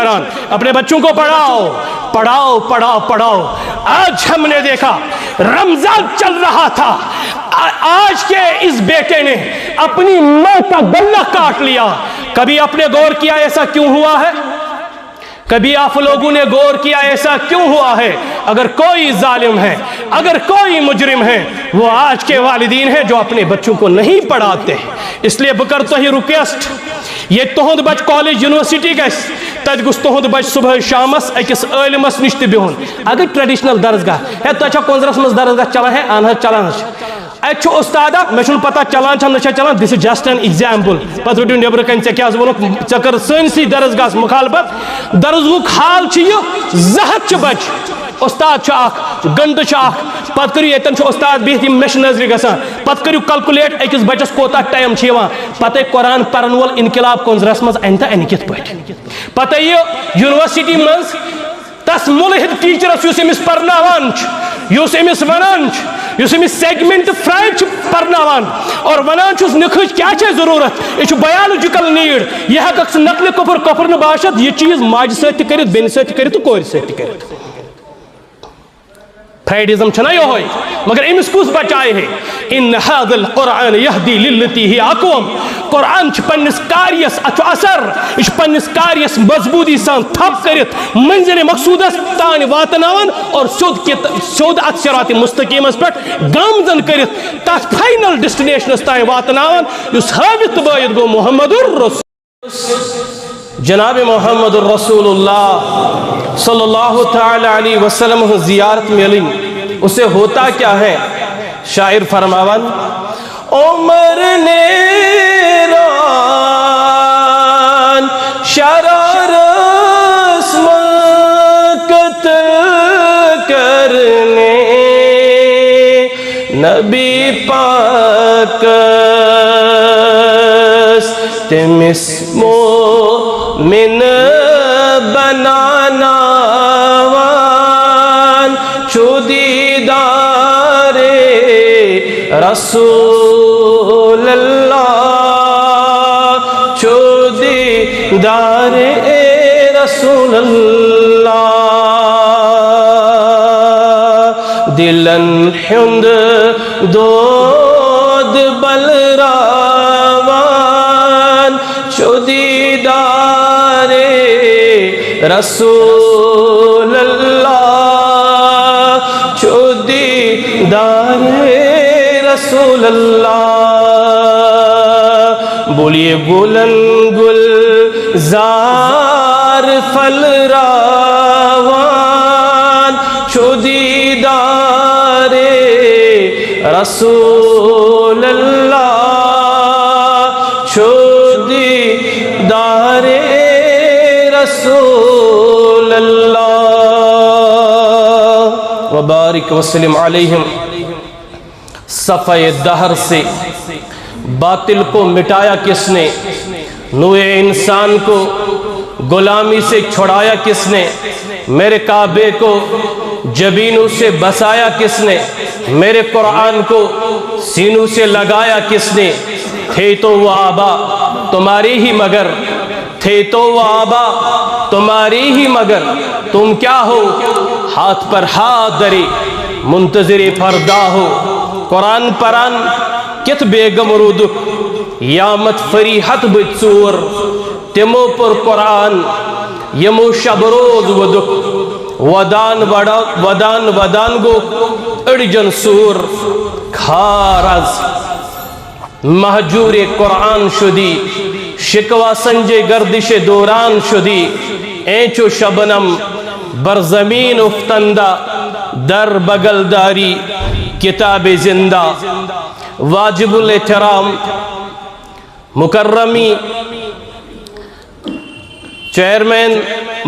کران. اپنے بچوں کو پڑھاؤ پڑھاؤ پڑھاؤ پڑھاؤ. آج ہم نے دیکھا رمضان چل رہا تھا, آج کے اس بیٹے نے اپنی ماں کا گلہ کاٹ لیا. کبھی آپ نے غور کیا ایسا کیوں ہوا ہے؟ کبھی آپ لوگوں نے غور کیا ایسا کیوں ہوا ہے؟ اگر کوئی ظالم ہے, اگر کوئی مجرم ہے, وہ آج کے والدین ہیں جو اپنے بچوں کو نہیں پڑھاتے. اس لیے بہ کرو تہ ریکویسٹ, یہ تہد بچ کالج یونیورسٹی گژھ, تت گوٚژھ تہد بچ صبح شامس أکس عالمس نش تہ بہن. اگر ٹریڈیشنل درسگاہ ہے تہ کنزرس مز درسگاہ چلان ہے اہن چلان اتھ استادا مے چھُنہٕ پتہ چلان چھا نہ چھا چلان, دس از جسٹ این ایگزامپل. پتہ رٹو نیبر کن ژےٚ کیٛاہ ووٚنُکھ, ژےٚ کٔر سٲنسٕے درسگاہس مخالفت. درسگاہُک حال چھُ یہِ 200 چھِ بچہِ, استاد چھُ اکھ, گنٹہٕ چھُ اکھ, پتہٕ کٔرِو ییٚتٮ۪ن چھُ استاد بِہِتھ یِم مےٚ چھِ نظرِ گژھان, پتہٕ کٔرِو کلکُلیٹ أکِس بچس کوتاہ ٹایم چھُ یِوان. پتہٕ قرآن پرن وول انقلاب کنزرس منٛز انہِ تہٕ انہِ کِتھ پٲٹھۍ. پتہٕ یہِ یونیورسٹی منٛز تس مُلحد ٹیچرس یُس أمِس پرناوان چھُ, یُس أمِس ونان چھُ, یُس أمِس سیگمنٹ فرائڈ چھُ پرناوان اور ونان چھُس نکھٕچ کیٛاہ چھے ضروٗرت, یہِ چھُ بَیالجِکل نیٖڈ. یہِ ہٮ۪ککھ ژٕ نقلہِ کفر نہٕ باشد, یہِ چیٖز ماجہِ سۭتۍ تہِ کٔرِتھ, بیٚنہِ سۭتۍ تہِ کٔرِتھ تہٕ کورِ سۭتۍ تہِ کٔرِتھ. فرائڈزم چھنا یہوے, مگر امس کس بچائے ہے. ان هذا القرآن يهدي للتي هي اقوم. قرآن چھ پنس کاریس اچھو اثر, یہ پنس کاریس مضبوطی سان تھپ کرت منزل مقصودس تان واتناون اور سیود ات صراط مستقیمس پہ گامزن کرت تس فائنل ڈیسٹینیشنس تان واتناون یس ثابت بائد گو محمد الرسول. جناب محمد الرسول اللہ صلی اللہ تعالی علیہ وسلم زیارت ملن, اسے ہوتا کیا ہے؟ شاعر فرماون عمر نے ران شرارس مقتل کرنے نبی پاک تمس مومن بنانا وان چو دیدار رسول اللہ, چو دیدار رسول اللہ. دلن ہند دود بلراوان چو دیدار رسول اللہ, چو دیدار رسول اللہ. بولیے بلند گلزار پھل راوان چو دیدار رسول اللہ, چو دیدار رسول اللہ. وبارک وسلم علیہم. صفحہ دہر سے باطل کو مٹایا کس نے, نوع انسان کو غلامی سے چھڑایا کس نے, میرے کعبے کو جبینوں سے بسایا کس نے, میرے قرآن کو سینوں سے لگایا کس نے. تھے تو وہ آبا تمہاری ہی مگر, تھے تو وہ آبا تمہاری ہی مگر, تم کیا ہو ہاتھ پر ہاتھ دری منتظر فردا ہو. قرآن پران کت بیگم رودک یامت فریحت بچور, تمو پر قرآن یمو شب روز ودک, ودان ودان گو اڑجن سور. کھارز مہجور قرآن شدی, شکوا سنجے گردش دوران شدی. اینچو شبنم بر زمین افتندہ, در بغل داری کتاب زندہ. واجب الاحترام مکرمی چیئرمین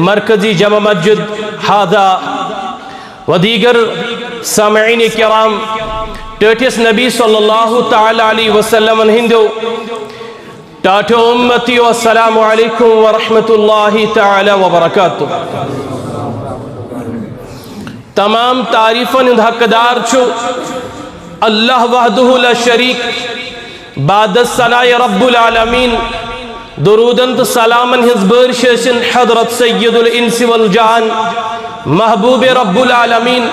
مرکزی جامع مسجد ہادہ و دیگر سامعین کرام, ٹیٹس نبی صلی اللہ تعالی علیہ وسلم ہندو ٹاٹو امتی والسلام علیکم ورحمت اللہ تعالی وبرکاتہ. تمام تعریفن حقدار چھو اللہ وحدہ لا شریک, بعد الثناء رب العالمین, درودن تو سلامن ہز بارش ٲسِن حضرت سید الانس والجان محبوب رب العالمین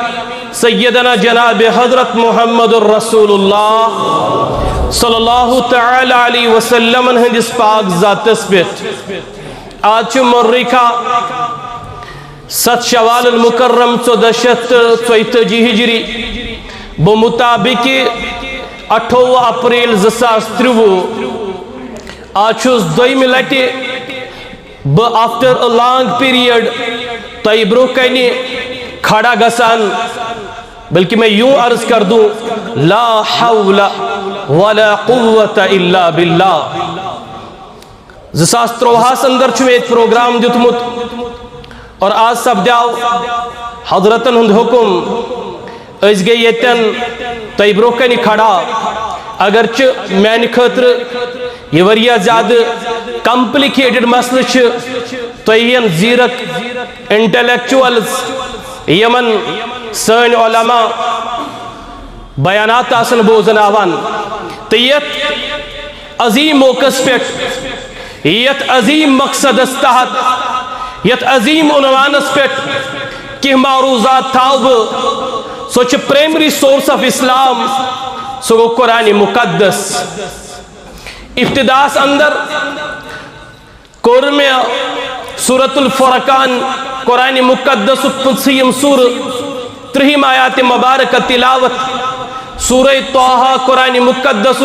سیدنا جناب حضرت محمد الرسول اللہ صلی اللہ تعالی علیہ وسلم ہندس پاک ذاتس پہ آج مرکھا 7 شوال المکرم 1434 ہجری بمطابق 28 اپریل 2023 آج دویم لٹہ آفٹر اے لانگ پیریڈ تہ برو کنہ کھڑا گسان بلکہ میں یوں عرض کر دوں لا حول ولا قوة الا باللہ 2023 اندر ایک پروگرام دیتمت اور آج سپدیو حضرتن ہند حکم اس گئی یتن تہ برو کن کھڑا اگرچہ میانہ خاطر یہ واریاہ زیادہ کمپلیکیٹڈ مسئلہ تہین زیرک انٹلیکچوئلز یمن سن علماء بیانات آسن بوزن آوان تیت عظیم موقع پہ یت عظیم مقصد تحت یت عظیم عنوانس پہ کہ معروضات تھاو سوچ پرائمری سورس آف اسلام سو قرآن مقدس ابتداس اندر میں سورة الفرقان قرآن مقدس 50 سور 3 آیات مبارکہ تلاوت سورہ طٰہٰ قرآن مقدس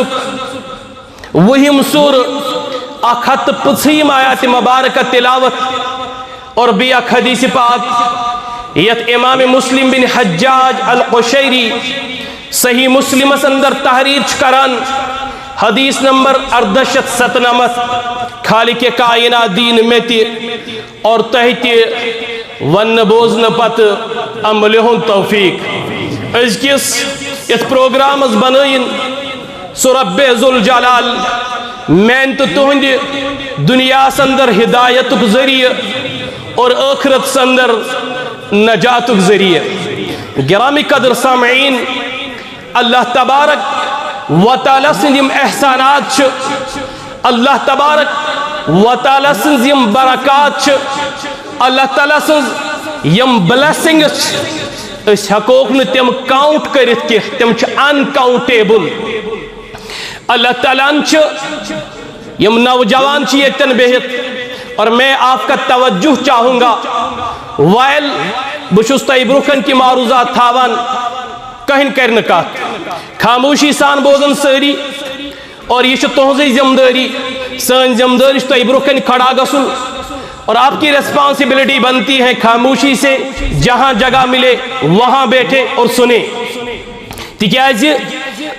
20 سور 150 آیات مبارکہ تلاوت اور بھی ایک حدیث پاک یت امام مسلم بن حجاج القشیری صحیح مسلم اندر تحریر کران حدیث نمبر 1897 خالق کائنات دین میں تی اور تہتی ون بوزن پت عمل ہن توفیق اس کس اس پروگرام از بنائن سو رب ذوالجلال مین تو تہند دنیا سندر ہدایت ذریعہ اور آخرت سندر نجات ذریعہ گرامی قدر سامعین اللہ تبارک و تعالی سندیم احسانات اللہ تبارک و تعالی سندیم برکات اللہ تعالی سند یم بلیسنگز اس حقوق نے تم کاؤنٹ کرت کہ تم چھ انکاؤنٹیبل اللہ تعالیٰ یم نوجوان چھ یتن بہت اور میں آپ کا توجہ چاہوں گا وائل بشست برکن کی معروضات تھاوان کہیں کرنکات خاموشی سان بوزن ساری اور یہ تہذی ذمہ داری سن ذمہ داری تہ برکن کھڑا گسن اور آپ کی ریسپانسبلٹی بنتی ہے خاموشی سے جہاں جگہ ملے وہاں بیٹھے اور سنیں تکیازِ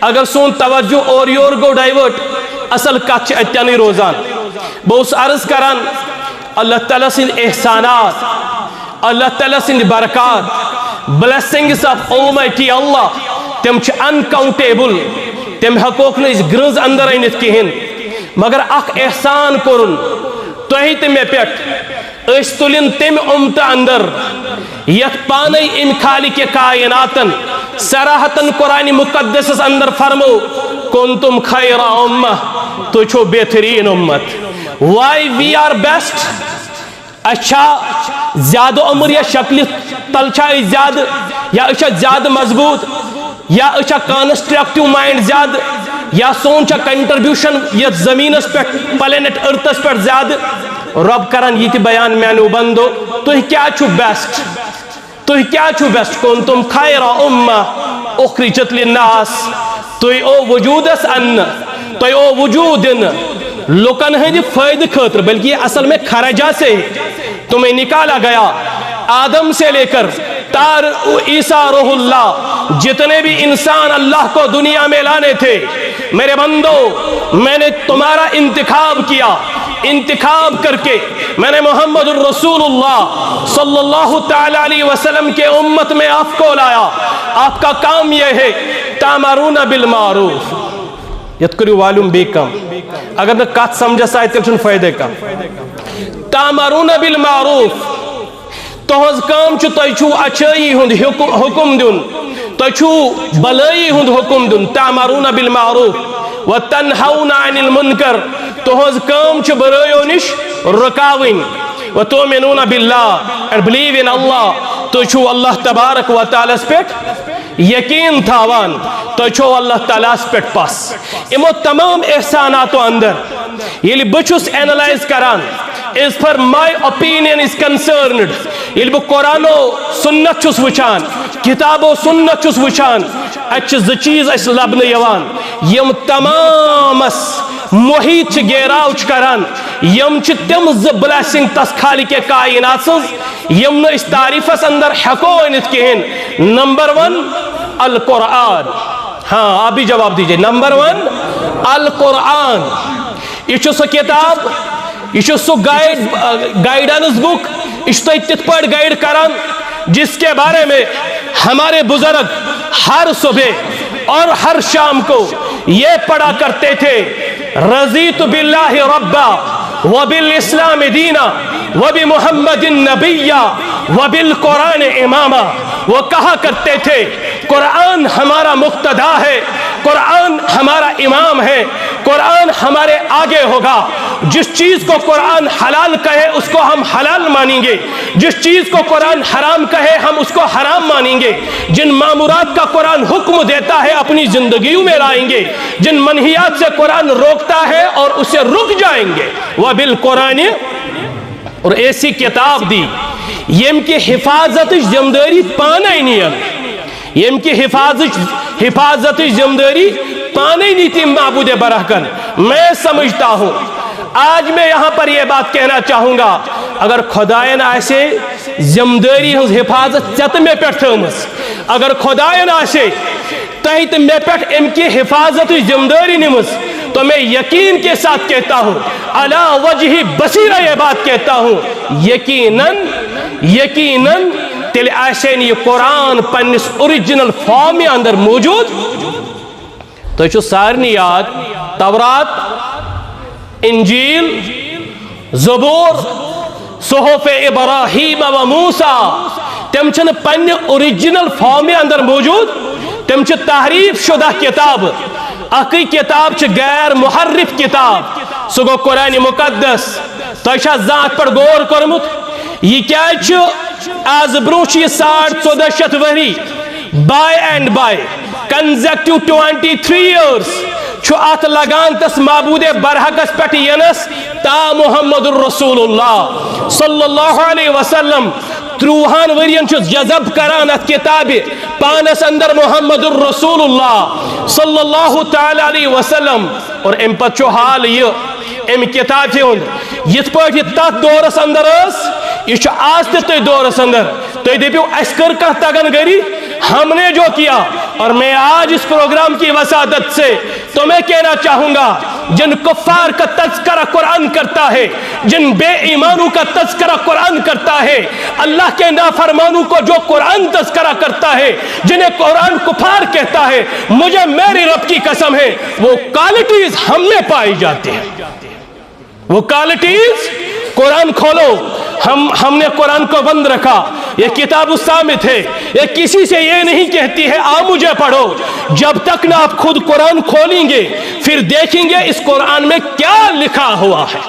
اگر سون توجہ اور یور گو ڈائیورٹ اصل کچھ اتنی روزان بہت عرض کران اللہ تعالیٰ سن احسانات اللہ تعالیٰ سن برکات بلیسنگز آف Almighty اللہ تم چھ انکاؤنٹیبل تم حقوق نے اس گرز اندر اینت کہن مگر اخ احسان کرن توہی تم پیٹ اس تلن تم امت اندر یت پانی ام خالق کائناتن سراحتن قرآن مقدس اندر فرمو کنتم خیر امہ تو چھو بہترین امت وائی وی آر بیسٹ اچھا زیادہ عمر یا شکل تلچا زیادہ یا اچھا زیادہ مضبوط یا اچھا کانسٹرکٹیو مائنڈ زیادہ یا سونچا کنٹربیوشن یا زمین اس پر پلینٹ ارتس پر زیادہ رب کرن یہ بیان مینو بندو تو کیا چھو بیسٹ تو کیا چھو بیسٹ کنتم خیر امہ اخرجت للناس تو او وجود اس ان تو او وجود ان لوکن ہے فائدہ خاطر بلکہ یہ اصل میں خرجہ سے تمہیں نکالا گیا آدم سے لے کر تار عیسیٰ روح اللہ جتنے بھی انسان اللہ کو دنیا میں لانے تھے میرے بندو میں نے تمہارا انتخاب کیا انتخاب کر کے میں نے محمد الرسول اللہ صلی اللہ تعالی علیہ وسلم کے امت میں آپ کو لایا آپ کا کام یہ ہے تامرون بالمعروف یت کریو والوم بے کم اگر نہ کات سمجھا سائے تلچن فائدے کا تامرون بالمعروف تہذ کام چھو تہ چھو اچھائی ہند حکم دن تہ چھو بلائی ہند حکم دن تامرون بالمعروف وتنهون عن المنكر تہذ کام چھ برایو نش رکاوین وتؤمنون بالله and believe in Allah تو چھو اللہ تبارک و تعالی پہ یقین تھاوان تو چھو اللہ تعالیٰ پہ پاس امو تمام احساناتو اندر یلی بچوس اینالائز کران as per my opinion is concerned یلی بو قرآن و سنت چھس وچان کتاب و سنت چھس وچان اچھ چیز اس لبن یوان یم تمام محیط چھ گیراوچ کران یم چھ تم بلیسنگ تس خالق کائنات یم نو اس تعریفس اندر حقو انت کہن نمبر 1 القرآن ہاں آپ بھی جواب دیجئے نمبر 1 القرآن یہ سو کتاب یہ سو گائیڈنس بک اس تت پڑ گائیڈ کران جس کے بارے میں ہمارے بزرگ ہر صبح اور ہر شام کو یہ پڑھا کرتے تھے رضیت باللہ ربا وبالاسلام دینا وبمحمد نبیا وبالقرآن اماما وہ کہا کرتے تھے قرآن ہمارا مقتدا ہے قرآن ہمارا امام ہے قرآن ہمارے آگے ہوگا جس چیز کو قرآن حلال کہے اس کو ہم حلال مانیں گے جس چیز کو قرآن حرام کہے ہم اس کو حرام مانیں گے جن مامورات کا قرآن حکم دیتا ہے اپنی زندگیوں میں لائیں گے جن منہیات سے قرآن روکتا ہے اور اسے رک جائیں گے وبالقرآن اور ایسی کتاب دی یم کی حفاظت ذمہ داری پانے نہیں یم کی حفاظت ذمہ داری پانے نہیں تھی معبود برحقن میں سمجھتا ہوں آج میں یہاں پر یہ بات کہنا چاہوں گا اگر خدائن آسے ذمہ داری ہنز حفاظت چت میں پیٹھ تھمس اگر خدائن آسے تہت میں پیٹھ ام کی حفاظت ذمہ داری نمس تو میں یقین کے ساتھ کہتا ہوں علا وجہ بصیرہ یہ بات کہتا ہوں یقیناً تیل آسین یہ قرآن پنس اوریجنل فارم میں اندر موجود تو چھو سارنی یاد تورات انجیل زبور صحف ابراہیم و موسیٰ تم چھن پن اوریجنل فارم میں اندر موجود تم چھ تحریف شدہ کتاب اکی کتاب چھ غیر محرف کتاب سگو قرآن مقدس تو چھا ذات پر غور کرمت یہ کیا چھ آز بروچ یہ 1400 وری by and by consecutive 23 years چھو آت لگان تس معبود برحقس پیٹ ینس تا محمد الرسول اللہ صلی اللہ علیہ وسلم 30 ورین چھو جذب کران ات کتاب پانس اندر محمد الرسول اللہ صلی اللہ تعالی علیہ وسلم اور ام پت چھو حال یہ ام کتاب ہند یت پاٹ یہ تات دورس اندر اس یہ چھو آج تے دورس اندر تو یہ دیپیو اسکر کا تگن گری ہم نے جو کیا اور میں آج اس پروگرام کی وسادت سے تو میں کہنا چاہوں گا جن کفار کا تذکرہ قرآن کرتا ہے جن بے ایمانوں کا تذکرہ قرآن کرتا ہے اللہ کے نافرمانوں کو جو قرآن تذکرہ کرتا ہے جنہیں قرآن کفار کہتا ہے مجھے میری رب کی قسم ہے وہ کوالٹیز ہم میں پائی جاتی ہیں وہ کوالٹیز قرآن کھولو ہم نے قرآن کو بند رکھا یہ کتاب السامت ہے یہ کسی سے یہ نہیں کہتی ہے آ مجھے پڑھو جب تک نہ آپ خود قرآن کھولیں گے پھر دیکھیں گے اس قرآن میں کیا لکھا ہوا ہے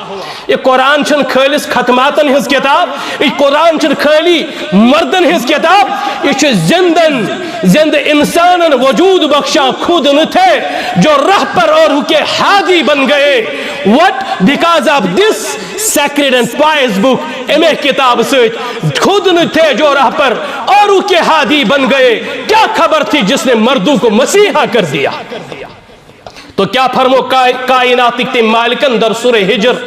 یہ قرآن چھن خالص ختماتن ہز کتاب یہ قرآن چھن خالی مردن ہز کتاب یہ چھن زند انسانن وجود بخشا خود نہ تھے جو راہ پر اور کے ہادی بن گئے what because of this sacred and pious book امی کتاب سیت خود نہ تھے جو راہ پر اور کے ہادی بن گئے کیا خبر تھی جس نے مردوں کو مسیحا کر دیا تو کیا فرمو کائنات کے مالکن در سورہ ہجر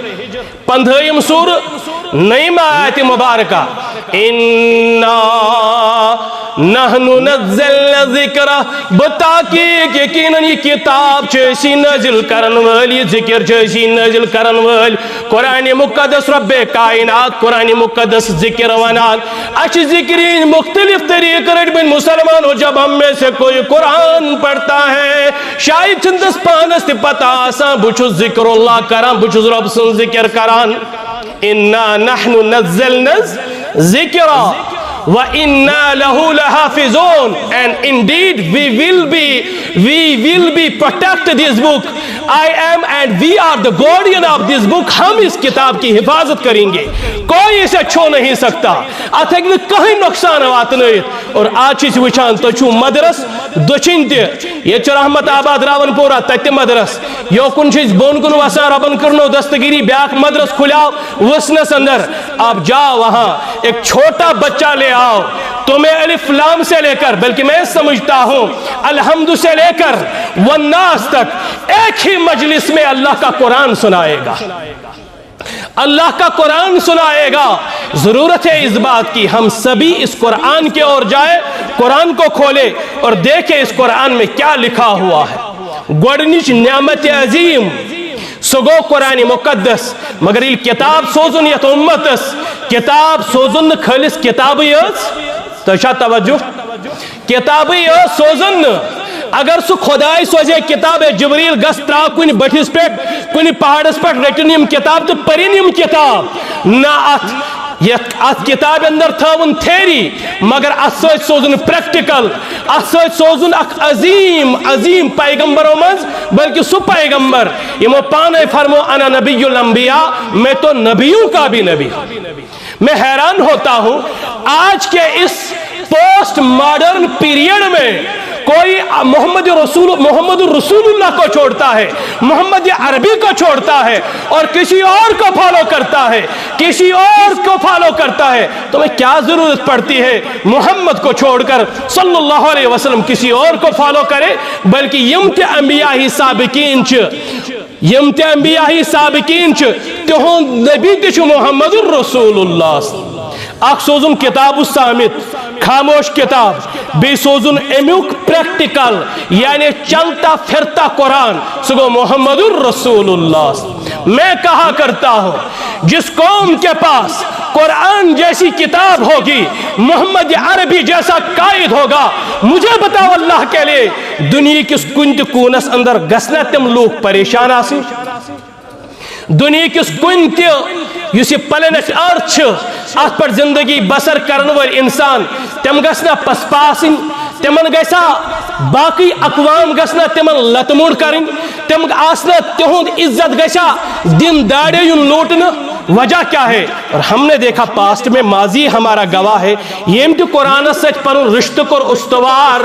15 سور نئیم آیت مبارکہ اِنَّا نحن نزلنا ذکر بتاکیق یقیناً یہ کتاب چیسی نازل کرن والی ذکر چیسی نازل کرن والی قرآن مقدس رب کائنات قرآن مقدس ذکر ونان اچھ ذکرین مختلف طریق رٹ بن مسلمان ہو جب ہم میں سے کوئی قرآن پڑھتا ہے شاید چندس پانس پتا آسان بچو ذکر اللہ کران بچو رب سن ذکر کران اِنَّا نَحْنُ نَزَّلْنَا ذِكْرًا وَإِنَّا لَهُ لَحَافِظُونَ, and indeed we will be protect this book. I am and we are the guardian of this book. ہم اس کتاب کی حفاظت کریں گے, کوئی اسے چھو نہیں سکتا, ات ہیکہ نہ کہیں نقصان واتنائت. اور آج چھ وچھان تو چھو مدرس دچھن تہ یہ رحمت آباد راون پورہ تت مدرس یوکن چھ بون کن وسان ربن کرنو دستگیری بیاک مدرس کھلاو وسنس اندر. آپ جاؤ وہاں ایک چھوٹا بچہ لے آؤ, تمہیں الف لام سے لے کر, بلکہ میں سمجھتا ہوں الحمد سے لے کر والناس تک ایک ہی مجلس میں اللہ کا قرآن سنائے گا, اللہ کا قرآن سنائے گا. ضرورت ہے اس بات کی ہم سبھی اس قرآن کے اور جائے, قرآن کو کھولے اور دیکھیں اس قرآن میں کیا لکھا ہوا ہے. گوڑنچ نعمت عظیم سگو قرآن مقدس, مگر یہ کتاب سوزن یت امتس, کتاب سوزن خالص کتاب یز تو شاہ توجہ کتاب یز سوزن. اگر سو خدای سوزے کتاب جبریل گس ترا کن بٹھس پہ کن پہاڑس پہ رٹن یم کتاب تو پرین یم کتاب نہ ات کتاب اندر تھاون تھیری, مگر ات سوز سوزن پریکٹیکل, ات سوز سوزن اک عظیم عظیم پیغمبروں مز, بلکہ سو پیغمبر یمو پانے فرمو انا نبی الانبیاء, میں تو نبیوں کا بھی نبی. میں حیران ہوتا ہوں آج کے اس پوسٹ ماڈرن پیریڈ میں کوئی محمد الرسول اللہ کو چھوڑتا ہے, محمد عربی کو چھوڑتا ہے اور کسی اور کو فالو کرتا ہے, کسی اور کو فالو کرتا ہے. تمہیں کیا ضرورت پڑتی ہے محمد کو چھوڑ کر صلی اللہ علیہ وسلم کسی اور کو فالو کرے. بلکہ یمت انبیاء ہی سابقین یمت انبیاء ہی سابقین تہند نبی تہ محمد الرسول اللہ. اخ سوزن کتاب الصامت خاموش کتاب, بی سوزن امیوک پریکٹیکل یعنی چلتا پھرتا قرآن سگو محمد الرسول اللہ. میں کہا کرتا ہوں جس قوم کے پاس قرآن جیسی کتاب ہوگی, محمد عربی جیسا قائد ہوگا, مجھے بتاؤ اللہ کے لیے دنیا کس کنت کونس اندر گسنا تم لوگ پریشان آسی, دنیا کس کنت یس یہ پلینٹ ارتھ ات پر زندگی بسر کرن ول انسان تم گسنا پسپاسن, تمن گسا باقی اقوام گسنا تمن لتموڑ کرن, تم آسنا تہند عزت گسا دن داڑے یون لوٹنا. وجہ کیا ہے؟ اور ہم نے دیکھا پاسٹ میں, ماضی ہمارا گواہ ہے, یم تو قرآن سچ پر رشتہ کر استوار,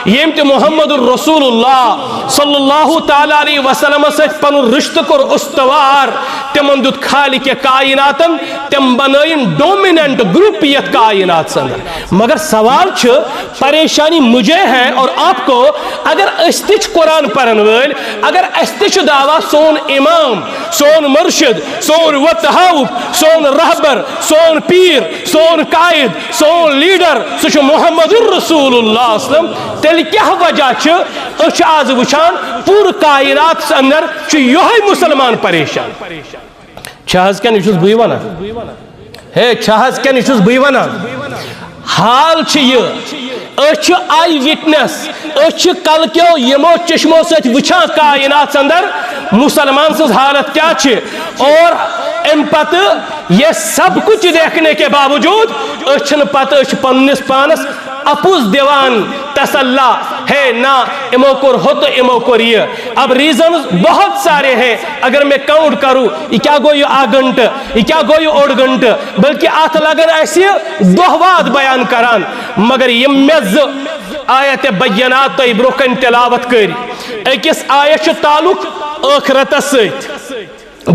یم تو محمد الرسول اللہ صلی اللہ تعالی علیہ وسلم سچ پر رشتہ کر استوار, تمن دت خالق کائناتن تم بنائن ڈومیننٹ گروپ یت کائنات اندر. مگر سوال چھ پریشانی مجھے ہے اور آپ کو, اگر استچ قرآن پرن ول, اگر استچ دعویٰ سون امام, سون مرشد, سون وتہا, سون رہبر, سون پیر, سون قائد, سون لیڈر سہ محمد الرسول اللہ وسلم, تیل کیا وجہ چھ آز وچھان پور کائنات اندر یہ مسلمان پریشان. چھاز کن یہ بی ونان, ہے چھاز کن یہ بی ونان, حال یہ آئی وٹنس, کل کیو یمو چشمو ست وچھان کائنات اندر مسلمان سز حالت کیا چھ, اور ام پتہ یہ سب کچھ دیکھنے کے باوجود اچھن پتہ پنس پانس اپوز دیوان تسلا ہے نا امو کور ہو تو امو کور یہ. اب ریزنز بہت سارے ہیں, اگر میں کاؤنٹ کروں یہ کیا گو یہ آ گھنٹہ, یہ کیا گو یہ اوڑ گھنٹہ, بلکہ آت لگن ایسی دہواد بیان کران. مگر یہ میز آیت بینات تو برکن تلاوت کر, ایکس آیت تعلق آخرت ست,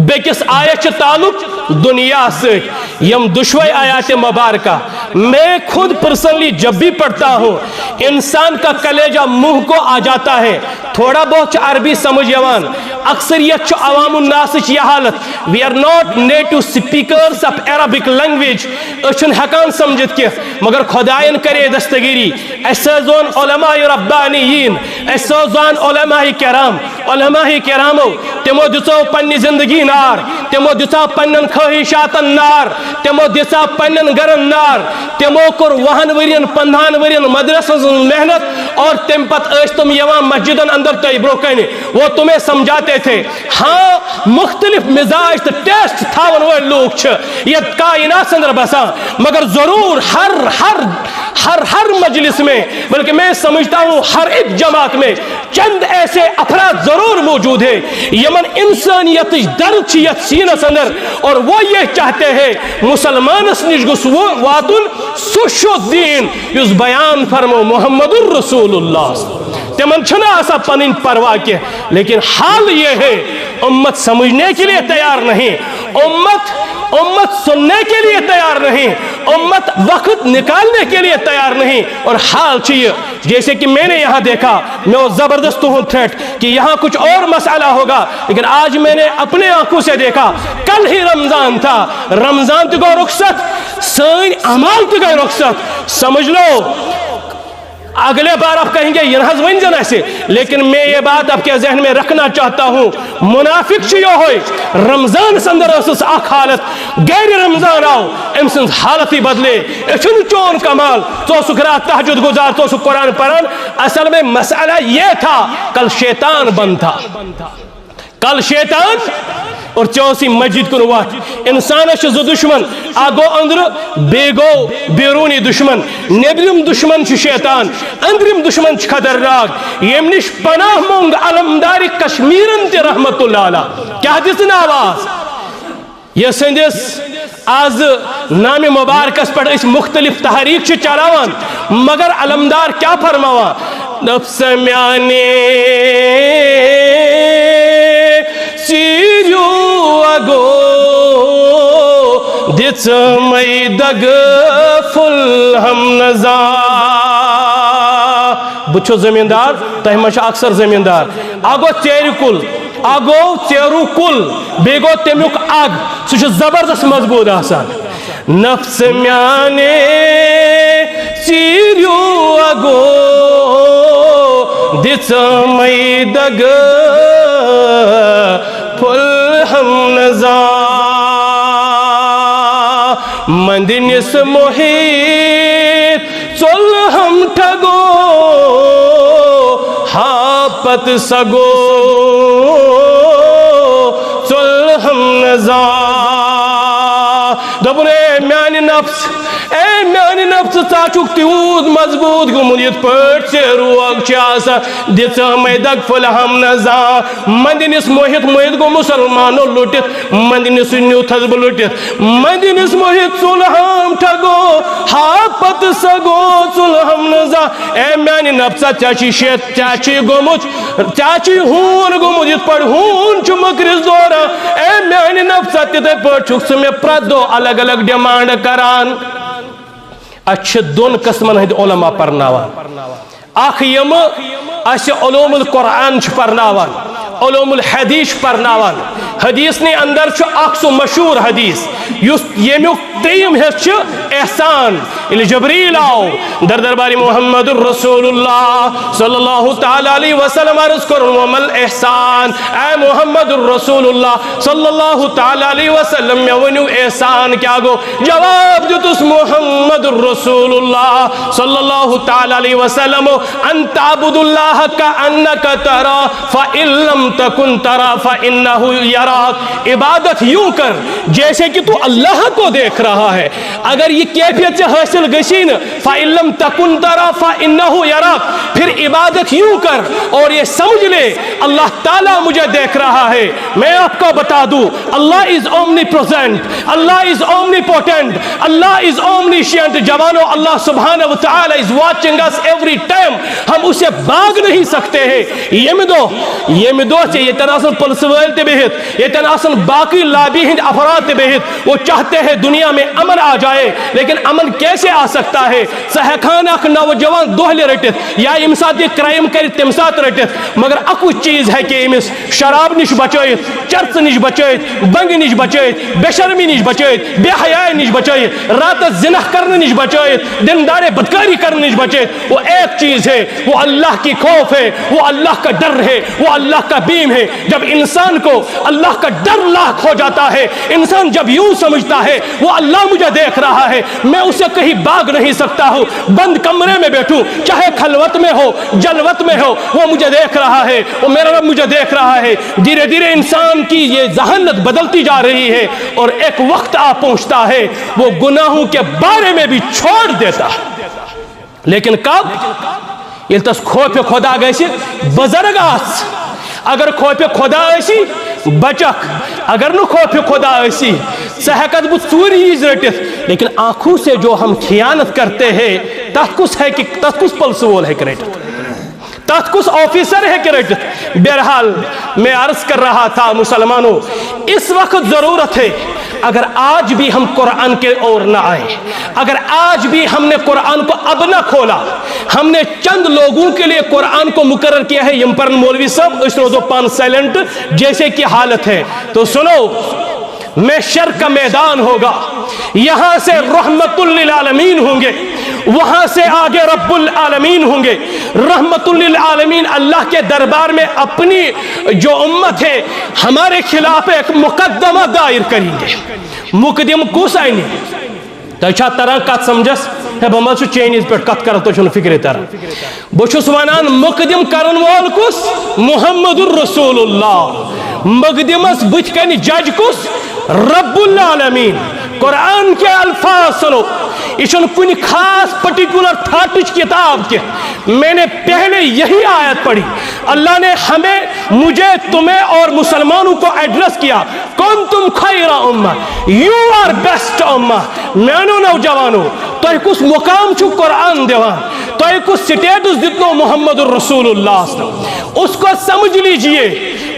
بیکس آیت تعلق دنیا سے, یم دشوئی آیات مبارکہ میں خود پرسنلی جب بھی پڑھتا ہوں انسان کا کلیجہ منہ کو آ جاتا ہے. تھوڑا بہت عربی سمجھ یوان, اکثریت چھ عوام الناس یہ حالت, we are not native speakers of Arabic language, اچھن حکان سمجھت کہ مگر خدایان کرے دستگیری, ایسازون علماء ربانیین, ایسازون علماء کرام, علماء کرامو تمو دسو پنی زندگی نار, تمو دسا پنن خواہشاتن نار, تمو دسا پنن گرن نار, تمو کر وہن ورین 15 ورین مدرسہ محنت, اور تم پت تم یوان مسجدن اندر تو بروکن, وہ تمہیں سمجھاتے سمجھاتے تھے ہاں مختلف مزاج تو ٹیسٹ تھاون ول لوگ یہ کائنات اندر بسان مگر ضرور ہر مجلس میں بلکہ میں سمجھتا ہوں ہر ایک جماعت میں چند ایسے افراد ضرور موجود ہیں یمن انسانیت درد یت سینس اندر اور وہ یہ چاہتے ہیں مسلمانس نش گوس واتن سو دین اس بیان فرمو محمد الرسول اللہ تمن چھنا آسا پنن پرواہ کے لیکن حال یہ ہے امت سمجھنے کے لیے تیار نہیں امت سننے کے لیے تیار نہیں امت وقت نکالنے کے لیے تیار نہیں اور حال چاہیے جیسے کہ میں نے یہاں دیکھا میں وہ زبردست ہوں تھریٹ کہ یہاں کچھ اور مسئلہ ہوگا لیکن آج میں نے اپنے آنکھوں سے دیکھا کل ہی رمضان تھا رمضان تو گو رخصت سین اعمال تو گئے رخصت سمجھ لو اگلے بار آپ کہیں گے یہ نحض ون جن ایسے لیکن میں یہ بات آپ کے ذہن میں رکھنا چاہتا ہوں منافق چیو ہوئی رمضان سندر اسس اخ حالت غیر رمضان آو ام سن حالت ہی بدلے اچھن چون کمال تو سکرات تہجد گزار تو سک قرآن پران اصل میں مسئلہ یہ تھا کل شیطان بند تھا کل شیطان اور چوسی مسجد کن وات انسان زو دشمن اگو اندر بیگو بیرونی دشمن نیبرم دشمن شیطان اندرم دشمن خطرناک یم نش پناہ مونگ علمدار کشمیرن تے رحمت اللہ علیہ کیا دس آواز یہ سندس آز نام مبارکس پر اس مختلف تحریک چلاوان مگر علمدار کیا فرماوان نفس میانے سیریو اگو دس میدگ فل ہم نزا بچو زمیندار تہمش اکثر زمیندار اگو تیری کل اگو تیرو کل بیگو تمیوک اگ سوچ زبردست مضبوط آسان نفس میانے سیریو اگو دس میدگ فل ہم نزا مندنس محیط چل ہم ٹھگو ہاپت سگو چل ہم نزا دبنے میانی نفس اے میانی نفس چاچوک تیود مضبوط گمونیت پرٹ سے روگ چاسا دیتا میدک فل ہم نزا مندینس محیط گو مسلمانو لوٹت مندینس نیو تھزب لوٹت مندینس محیط چلہم ٹھگو ہاپت سگو چلہم نزا اے میانی نفس چاچی شیط چاچی گموچ چاچی ہون گمونیت پر ہون چمکرز دورا اے میانی نفس تیتے پر چھک سمی پردو الگ الگ ڈیمانڈ کران اچھ دون قسمن ہند علماء پرناوان اخ یم اس علوم القرآن چھ پرناوان علوم الحدیث پرناوان حدیث نے اندر چھ اکسو مشہور حدیث یمیک تیم ہے احسان الی جبریل آو در درباری محمد الرسول اللہ صلی اللہ تعالی علیہ وسلم عرض کرن ومل احسان اے محمد الرسول اللہ صلی اللہ تعالی علیہ وسلم میں ونیو احسان کیا گو جواب جتس محمد الرسول اللہ صلی اللہ تعالی علیہ وسلم ان تعبد اللہ کا انکا ترا فإن لم تکن ترا فإنہو یراک عبادت یوں کر جیسے کہ تو اللہ کو دیکھ رہا ہے اگر یہ کیفیت سے حاصل گشین فَإِن لَمْ تَكُنْ تَرَا فَإِنَّهُ يَرَاكَ پھر عبادت یوں کر اور یہ سمجھ لے اللہ تعالیٰ مجھے دیکھ رہا ہے میں آپ کو بتا دوں اللہ is omnipresent Allah is omnipotent Allah is omniscient جوانو اللہ سبحانہ وتعالی is watching us every time ہم اسے باگ نہیں سکتے ہیں یہ مدو سے یہ تناسل پلسویل تے بہت یہ تناسل باقی لابی ہند افراد تے بہت وہ چاہتے ہیں دنیا میں امن آ جائے لیکن امن کیسے آ سکتا ہے سہکان اک نوجوان دوہلے رٹت یا امسات یہ کرائم کر تمسات رٹت مگر اکو چیز ہے کہ امس شراب نش بچائت چرس نش بچائت بنگ نش بچائت بے شرمی نش بچائت بے حیاء نش بچائت رات زنا کرنے نش بچائے, دیندار بدکاری کرنے نش بچائے, وہ ایک چیز ہے, وہ اللہ کی خوف ہے, وہ اللہ کا ڈر ہے, وہ اللہ کا بیم ہے. جب انسان کو اللہ کا ڈر لاحق ہو جاتا ہے, انسان جب یوں سمجھتا ہے وہ اللہ مجھے دیکھ رہا ہے, میں اسے کہیں بھاگ نہیں سکتا ہوں, بند کمرے میں بیٹھوں چاہے خلوت میں ہو جلوت میں ہو, وہ مجھے دیکھ رہا ہے, وہ میرا رب مجھے دیکھ رہا ہے. دھیرے دھیرے انسان کی یہ ذہانت بدلتی جا رہی ہے, اور ایک وقت آ پہنچتا ہے وہ گناہوں کے بارے میں بھی چھوڑ دیتا ہے. لیکن کب؟ یہ تس خوف خدا گیسی بزرگ آس, اگر خوف خدا ایسی بچک, اگر نو خوف خدا ایسی سہکت بو چوری ہی رٹت, لیکن آنکھوں سے جو ہم خیانت کرتے ہیں تت کس ہے کہ تت کس پلسول ہے کریٹت, تت کس آفیسر ہے کریٹت. بہرحال میں عرض کر رہا تھا مسلمانوں, اس وقت ضرورت ہے اگر آج بھی ہم قرآن کے اور نہ آئے, اگر آج بھی ہم نے قرآن کو اب نہ کھولا, ہم نے چند لوگوں کے لیے قرآن کو مقرر کیا ہے, یم پر مولوی صاحب اس روزو پان سائلنٹ جیسے کی حالت ہے, تو سنو محشر کا میدان ہوگا, یہاں سے رحمت للعالمین ہوں گے, وہاں سے آگے رب العالمین ہوں گے. رحمت للعالمین اللہ کے دربار میں اپنی جو امت ہے ہمارے خلاف ایک مقدمہ دائر کریں گے. مقدم کس آئینی تیچھا تران کت سمجھس ہے بہت سو چینیز پر کت کرو تو چھو فکر تران بچھس ونان مقدم کرن وول کس محمد الرسول اللہ, مقدمس بچ کنی جج کس رب العالمین. قرآن کے الفاظ سنو, یہ کنی خاص پرٹیکولر تھاٹچ کتاب کے, میں نے پہلے یہی آیت پڑھی, اللہ نے ہمیں مجھے تمہیں اور مسلمانوں کو ایڈریس کیا, کنتم خیر امہ, یو آر بیسٹ امہ. میانو نوجوانو تو کس مقام چھو قرآن دیوان, تو کس سٹیٹس دیتنو محمد الرسول اللہ, اس کو سمجھ لیجئے.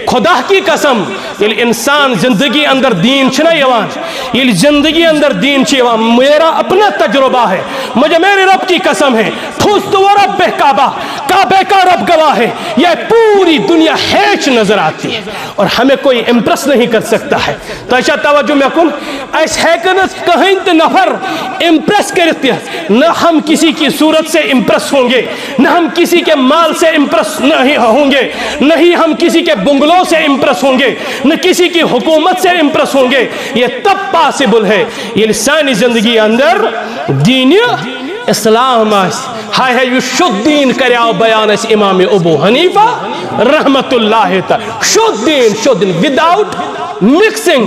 خدا کی قسم یہ انسان زندگی اندر دین چھنا یوان, یہ زندگی اندر دین چھ یوان, میرا اپنا تجربہ ہے, مجھے میرے رب کی قسم ہے, ٹھوست و رب کعبہ, کعبہ کا رب گواہ ہے, یہ پوری دنیا ہیچ نظر آتی ہے اور ہمیں کوئی امپریس نہیں کر سکتا ہے. تو اچھا توجہ میں کن اس ہیکنس کہیں تے نفر امپریس کرتے ہیں, نہ ہم کسی کی صورت سے امپریس ہوں گے, نہ ہم کسی کے مال سے امپریس نہیں ہوں گے, نہیں ہم کسی کے بنگلوں سے امپریس ہوں گے, نہ کسی کی حکومت سے امپریس ہوں گے. یہ تب پاسبل ہے یہ لسانی زندگی اندر دین اسلام آس. ہائے ہے یہ شد دین کریاو بیان اس امام ابو حنیفہ رحمت اللہ تا, شد دین وداؤٹ مکسنگ,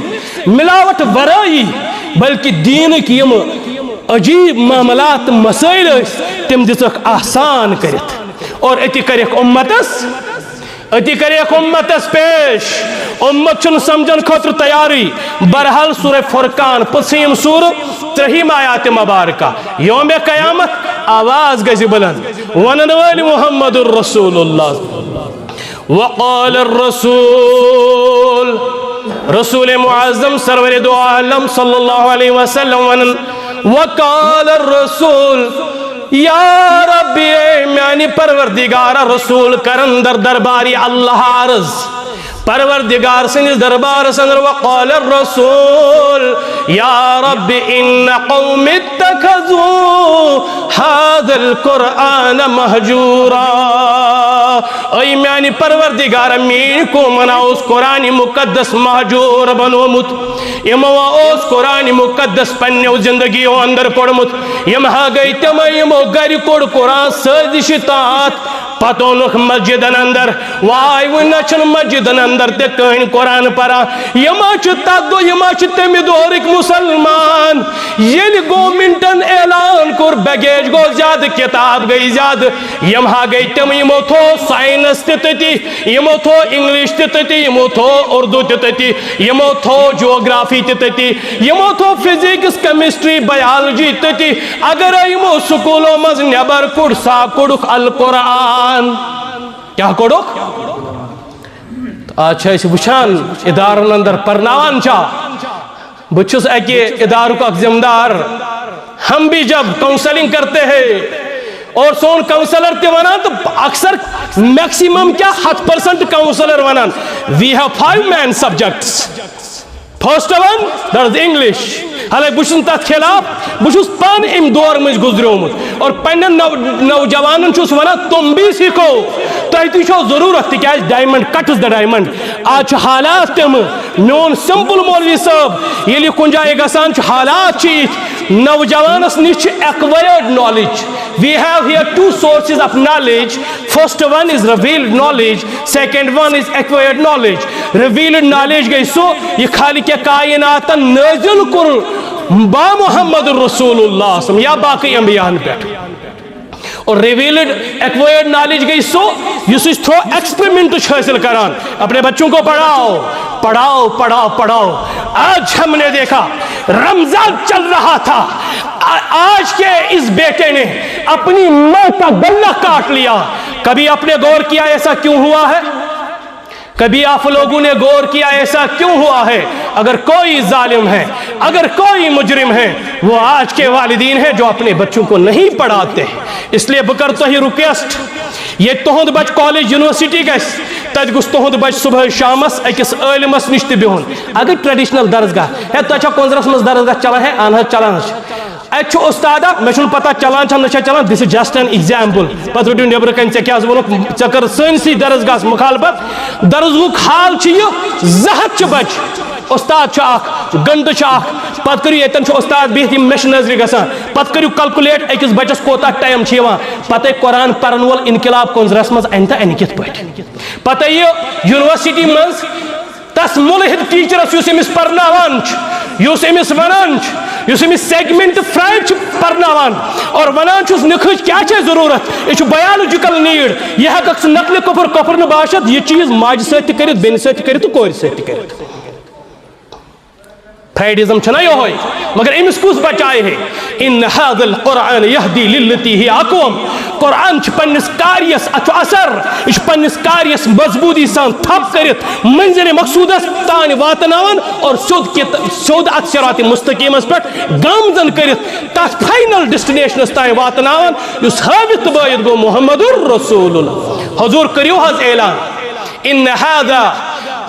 ملاوٹ ورائی, بلکہ دین کی عجیب معاملات مسائل تم دسک آسان کرت, اور اتی کرک امتس پیش, امت چن سمجھن خطر تیاری. برحال سورہ فرقان پسیم سور 3 آیات مبارکہ, یوم قیامت آواز گزی بلند, ونن والی محمد الرسول اللہ, وقال الرسول, رسول معظم سرور دو عالم صلی اللہ علیہ وسلم ونن, وقال الرسول یا ربی میانی پروردگارا رسول کرن در درباری اللہ عرض, پروردگار سنیز دربار سنر, وقال الرسول یا رب ان قوم اتخذوا هذا القرآن مہجورا, ای میانی پروردگار مین کو منا اس قرآن مقدس مہجور بنومت, یمو اس قرآن مقدس پنیو زندگیو اندر پڑمت, یمہا گئی تم یمو گری کوڑ قرآن سازشتات, پتونک مسجدن اندر وائی ونچن مسجدن اندر تے کہیں قرآن پڑا, یما چھتا دو یما چھتے میں دورک مسلمان, یہ گومنٹن اعلان کر بیگیج گو زیاد کتاب گئی زیاد, یمہا گئی تم یمو تھو سائنس تیتی, یمو تھو انگلیش تیتی, یمو تھو اردو تیتی, یمو تھو جیوگرافی تیتی, یمو تھو فزکس کیمسٹری بیالوجی تیتی, اگر یمو سکولوں مز نیبر کڑ سا کڑک القرآن, کیا کڑک اچھا اس وچھان ادارن اندر پرناوان چا, بچھس ایک اداروں کا ذمہ, ہم بھی جب کاؤنسلنگ کرتے ہیں اور سون کاؤنسلر تے ونان تو اکثر میکسیمم کیا 7% کاؤنسلر ونان, we have 5 main subjects. First one, that is English. حالانکہ بہت تک خلاف بہت پان ام دور مز گزریومت اور پنن نوجوانن چھس ونان تم بھی سیکھو تہ تہ چھو ضرورت تکیاز ڈائمنڈ کٹس دا ڈائمنڈ آج حالات تم میون سمپل مولوی صاحب یلی کن جائے گسان حالات چیت نوجوانس نش acquired knowledge. We have here two sources of knowledge. First one is revealed knowledge. Second one is acquired knowledge. Revealed knowledge گئی سو یہ خالق کائنات نازل کر با محمد رسول اللہ یا باقی انبیاء پہ. اور ریویلڈ ایکوائرڈ نالج گئی سو اس تھرو ایکسپریمنٹ حاصل کران. اپنے بچوں کو پڑھاؤ پڑھاؤ پڑھاؤ پڑھاؤ. آج ہم نے دیکھا رمضان چل رہا تھا, آج کے اس بیٹے نے اپنی ماں کا گلا کاٹ لیا. کبھی آپ نے غور کیا ایسا کیوں ہوا ہے؟ کبھی آپ لوگوں نے غور کیا ایسا کیوں ہوا ہے؟ اگر کوئی ظالم ہے, اگر کوئی مجرم ہے, وہ آج کے والدین ہیں جو اپنے بچوں کو نہیں پڑھاتے. اس لیے بکر تو ہی ریکویسٹ یہ تہند بچ کالج یونیورسٹی گھس تت گوس تہند بچ صبح شامس اکس عالمس نش تہ بہن. اگر ٹریڈیشنل درسگاہ ہے تہ کنزرس مز درسگاہ چلان ہے ان چلان ات استادا مے چھن پتہ چلان نہ چلان. دس از جسٹ این ایگزامپل. پتہ رٹو نیبر کن ژے کیاز وونک ژے کر سٲنسٕے درسگاہس مخالفت. درسگاہُک حال چھ یہ 200 بچ استاد چھ اکھ گنٹہٕ چھ اکھ پتہ کریو یتن چھ استاد بہت یم مش نظر گژھان پتہ کریو کلکولیٹ أکِس بچس کوتاہ ٹائم چھ یوان. پتہ قرآن پرن وول انقلاب کنزرس مز ان تہ ان کت پٲٹھۍ. پتہ یہ یونیورسٹی مز تس ملحد ٹیچرس یس امس پرناوان یس امس ونان یس امس سیگمنٹ فرائڈ پرناوان اور ونان چھس نکھج کیا چھ ضرورت یہ بایولوجیکل نیڈ یہ ہیکھ نقل کفر نہ باشد یہ چیز ماجہ سۭتۍ تہِ کٔرِتھ بیٚنہِ سۭتۍ تہِ کٔرِتھ تہٕ کورِ سۭتۍ تہِ کٔرِتھ. فرائڈزم چھنا یہ مگر امس کس بچائے ہے. ان هذا القرآن يهدي للتي هي اقوم. قرآن چھ پنس کاریس اچھو اثر یہ پنس کاریس مضبوطی سان تھپ کرت منزل مقصودس تان واتناون اور سیود ات صراط مستقیمس پہ گامزن کرت تس فائنل ڈیسٹینیشنس تان واتناون یس ثابت بٲیِتھ گو محمد رسول اللہ. حضور کریو حض اعلان ان هذا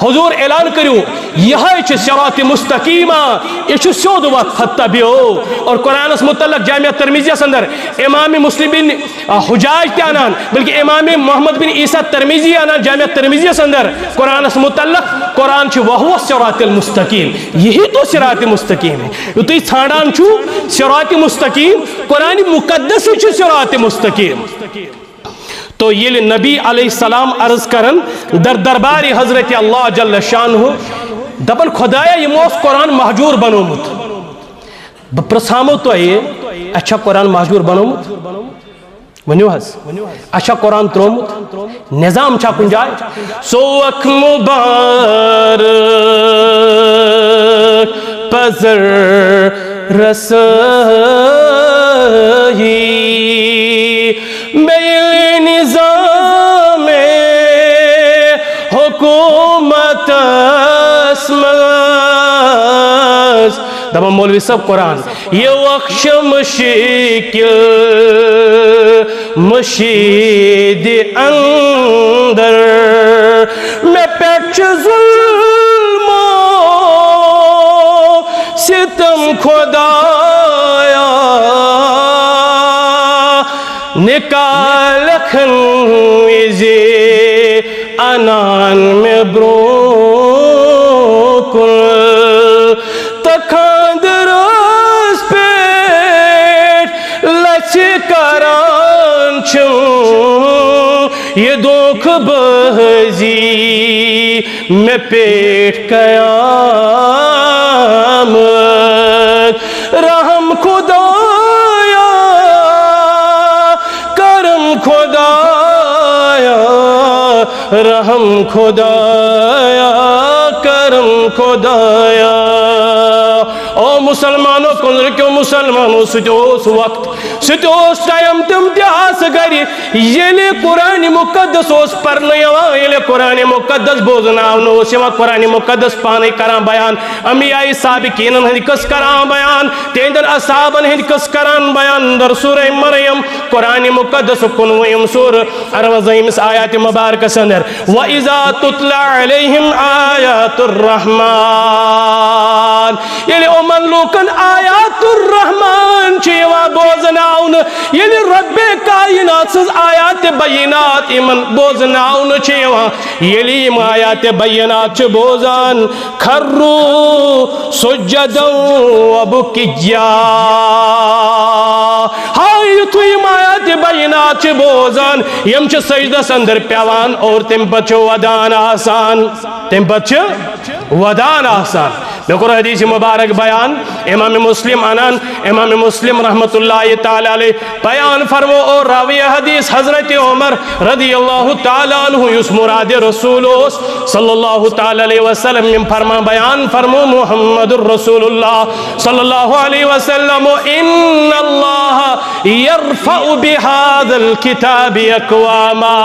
حضور اعلان کریو یہ صراط مستقیمہ یہ سیود وت فتبعو. اور قرآن متعلق جامعہ ترمیزیس اندر امام مسلم بن حجاج تہ انان بلکہ امام محمد بن عیسیٰ ترمیزی انان جامعہ ترمیزیس اندر قرآن متعلق قرآن وہو صراط المستقیم. یہی تو صراط مستقیم ہے. تھی ژھانڈان چھو صراط مستقیم قرآن مقدس صراط مستقیم. تو یہ نبی علیہ السلام عرض کرن در دربار حضرت اللہ جل شانہ دپن خدایا یمو قرآن مہجور بنومت. پرسامو تو یہ اچھا قرآن مہجور بنومت ونیو حض اچھا قرآن ترومت نظام چھا کن جائے. سوک مبارک پزر رسائی نظام حکومت اسمز دبا مولوی صاحب قرآن یہ وقش مشید اندر میں پیچ ظلم و ستم خدایا نکال کھنویزی انان میں بروکل تکھاند روز پیٹ لچ کران چھوں یہ دکھ بہزی میں پیٹ قیامت رحم خدایا خدایا رحم خدایا کرم خدایا. او مسلمانوں کن رکھو مسلمانوں سے جو اس وقت ستوس ٹائم تم تیاس گری یلی قرآن مقدس اس پرن یوان یلی قرآن مقدس بوزناؤن اس یوان قرآن مقدس پانے کران بیان انبیاء سابقین ہند کس کران بیان تیندن اصحابن ہند کس کران بیان در سورہ مریم قرآن مقدس کنویم سور اروزیم اس آیات مبارک سندر وَإِذَا تُتْلَى عَلَيْهِمْ آیات الرحمن یعنی امن لوکن آیات الرحمن چیوا بوزناؤن یعنی رب کائنات سز آیات بینات امن بوزناؤن چیوا یعنی ام آیات بینات چھ بوزان خرو سجدو وبکجا ہائی تو ام آیات بینات چھ بوزان یم چھ سجدہ سندر پیوان اور تم پچھ ودان آسان تم پچھ ودان آسان میں قرآن حدیث مبارک بیان امام مسلم انان امام مسلم رحمت اللہ تعالی علیہ بیان فرمو اور راوی حدیث حضرت عمر رضی اللہ تعالی عنہ یس مراد رسول صلی اللہ تعالی علیہ وسلم من فرما بیان فرمو محمد الرسول اللہ صلی اللہ علیہ وسلم ان اللہ یرفع بهذا الكتاب اقواما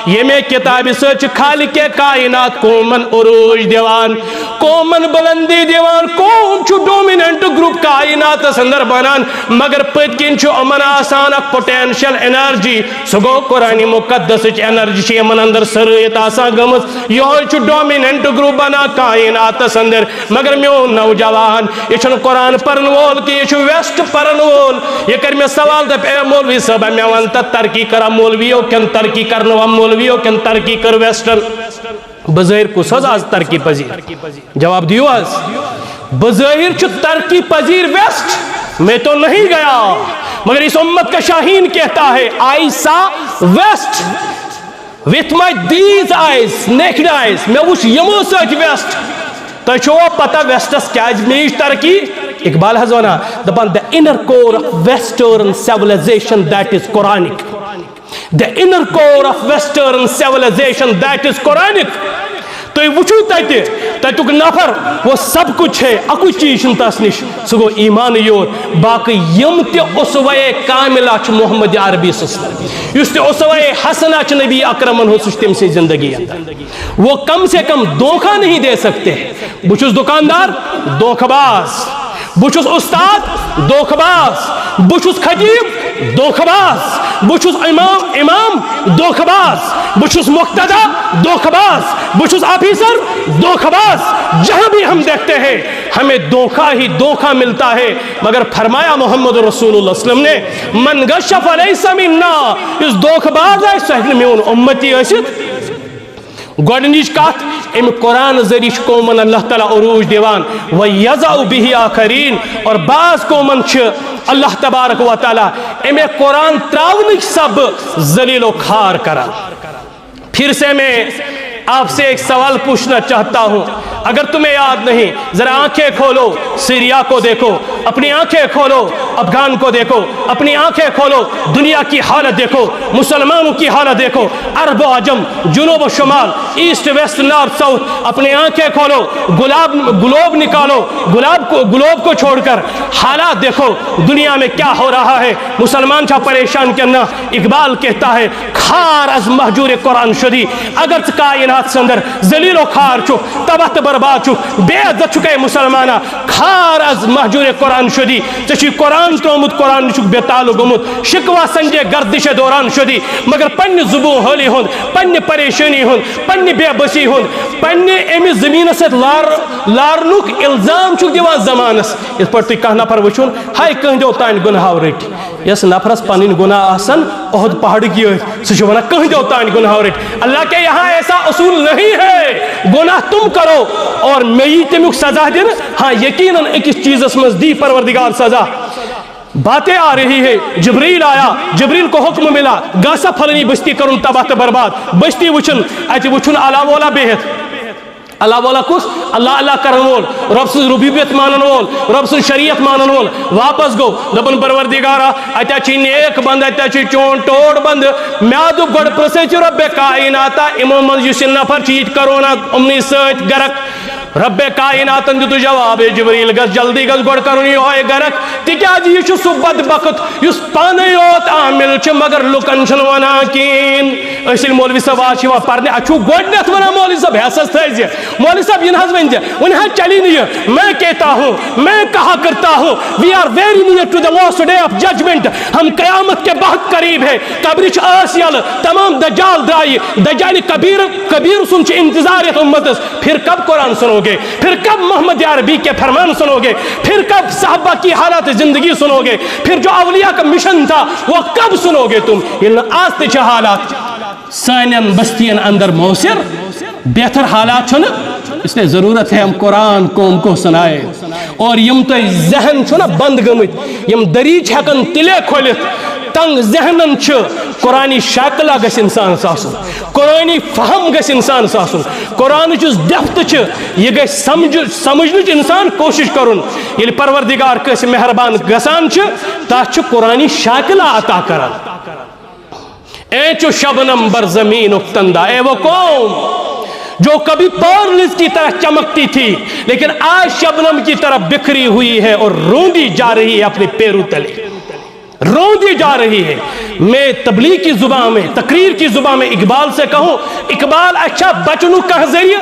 یہ میں کتاب سچ خالق کائنات قومن عروج دیوان قومن بلندی دیوان قوم چھو ڈومیننٹ گروپ کائنات سندر بنان مگر پتکن چھو امن آسان اک پوٹینشل انرجی سگو قرآن مقدس انرجی چھ امن اندر سرایت آسان گمت یہ چھو ڈومیننٹ گروپ بنا کائنات سندر مگر میو نوجوان یہ چھو قرآن پرن وول کی یہ چھو ویسٹ پرن وول یہ کر میں سوال دا پہ مولوی صاحب میں وانتا ترقی کرا مولویوں کن ترقی کرنو مولویوں کن ترقی کر ویسٹر بظاہر کس آز ترقی پذیر جواب دیو آز بظاہر چھو ترقی پذیر ویسٹ میں تو نہیں گیا مگر اس امت کا شاہین کہتا ہے I saw west with my these eyes naked eyes میں وچ یمو سچ ویسٹ تو چھو پتہ ویسٹس کیاج میش ترقی اقبال حضوانا دپان the inner core of western civilization that is Quranic the inner core of western civilization that is Quranic تو یہ وچھو تیتے تیتوک نفر وہ سب کچھ ہے اکو چیز تاس نش سگو ایمان یور باقی یم تی اسوائے کاملہ چھ محمد عربی سسلم یس تی اسوائے حسنہ چھ نبی اکرمن ہو سشتم سے زندگی وہ کم سے کم دھوکہ نہیں دے سکتے بچوس دکاندار دھوکہ باز بچوس استاد دھوکہ باز بچوس خطیب دھوکہ باز بچوس امام دھوکہ باز بچوس مقتدہ دھوکہ باز بچوس آفیسر دھوکہ باز جہاں بھی ہم دیکھتے ہیں ہمیں دھوکہ ہی دھوکہ ملتا ہے مگر فرمایا محمد رسول اللہ صلی اللہ علیہ وسلم نے من غش فلیس منا اس دھوکہ باز ہے سہل میں ان امتی اسد گوڑنیش کات ام قرآن ذریش قومن اللہ تعالیٰ عروج دیوان وَيَزَعُ بِهِ آخرین اور بعض قومن چھ اللہ تبارک و تعالیٰ ام قرآن تراونک سب ذلیل و کھار کرا پھر سے میں آپ سے ایک سوال پوچھنا چاہتا ہوں اگر تمہیں یاد نہیں ذرا آنکھیں کھولو سیریا کو دیکھو اپنی آنکھیں کھولو افغان کو دیکھو اپنی آنکھیں کھولو دنیا کی حالت دیکھو مسلمانوں کی حالت دیکھو عرب و عجم جنوب و شمال ایسٹ ویسٹ نارتھ ساؤتھ اپنی آنکھیں کھولو گلوب نکالو گلوب کو چھوڑ کر حالات دیکھو دنیا میں کیا ہو رہا ہے مسلمان چھا پریشان کرنا اقبال کہتا ہے کھار از محجور قرآن شدی اگر کائنات سندر ذلیل و کھار چک تباہ برباد چک بے عزت چکے مسلمانہ کھار از محجور قرآن شدی چچی قرآن ترومت قرآن چک بے تعلق گمت شکوا سنجے گردش دوران شدی مگر پنی زبون ہولی ہون پنی پریشانی ہون پنی بے بسی ہون پنی امی زمین سے لارنوک الزام چک دیوان زمانس اس پر تی کہنا پر وچون ہائی کہیں دیو تائن گناہ ریٹ یس نفرس پانین گناہ آسن احد پہاڑ کی سچوانا کہیں دیو تائن گناہ ریٹ اللہ کے یہاں ایسا اصول نہیں ہے گناہ تم کرو اور میں تمیک سزا دن ہاں یقیناً ایک چیز اس مزدی پروردگار سزا باتیں آ رہی ہے جبریل آیا جبریل کو حکم ملا گاسا پھلنی بستی کرن تباہ برباد بستی وچن ایتی وچن علا والا بہت اللہ والا کس اللہ اللہ کرن وول رب سے ربوبیت مانن وول رب سے شریعت مانن وول واپس گو دبن پروردگارا اتا چھ نیک بند اتا چھ چون ٹوڑ بند میادو گڑ پرسچ رب کائناتا امام من یس نفر چیت کرونا امنی سیت گرک رب کائناتن دیتو جواب جبریل گس جلدی گس گوڑ کرن یہ ہوئے گرک تکیاز یہ چھو سو بدبخت یس پانے یوت عامل چھ مگر لکن چھن ونا کین اسل مولوی صاحب آج شوا پرنے اچھو گوڑنیت ونا مولوی صاحب حسس تھائیزی مولوی صاحب یہ نحض ونجی انہیں چلی نہیں میں کہتا ہوں میں کہا کرتا ہوں we are very near to the last day of judgment ہم قیامت کے بہت قریب ہے قبرچ آسیال تمام دجال درائی دجال کبیر سنچ انتظاریت امتس پھر کب قرآن سنو گے پھر کب محمد عربی کے فرمان سنو گے پھر کب صحابہ کی حالات زندگی سنو گے پھر جو اولیاء کا مشن تھا وہ کب سنو گے تم یہ آستے چھ حالات سانین بستین اندر موثر بہتر حالات چھن اس لیے ضرورت ہے ہم قرآن قوم کو سنائے اور یم تو ذہن چھنا بند گمت یم دریچ ہکن تلے کھولت تنگ ذہنن چھ قرآنی شاکلہ گس انسان ساسن قرآنی فہم گس انسان ساسن قرآن چس ڈیپتھ چھ یہ گس سمجھنچ انسان کوشش کرن یل پروردگار کس مہربان گسان چھ تا چھ قرآنی شاکلہ عطا کرن اے چو شبنم بر زمین افتندہ اے وہ قوم جو کبھی پورلز کی طرح چمکتی تھی لیکن آج شبنم کی طرح بکھری ہوئی ہے اور روندی جا رہی ہے اپنے پیرو تلے روندی جا رہی ہے میں تبلیغ کی زبان میں تقریر کی زبان میں اقبال سے کہوں اقبال اچھا بچنو کہ ذریعہ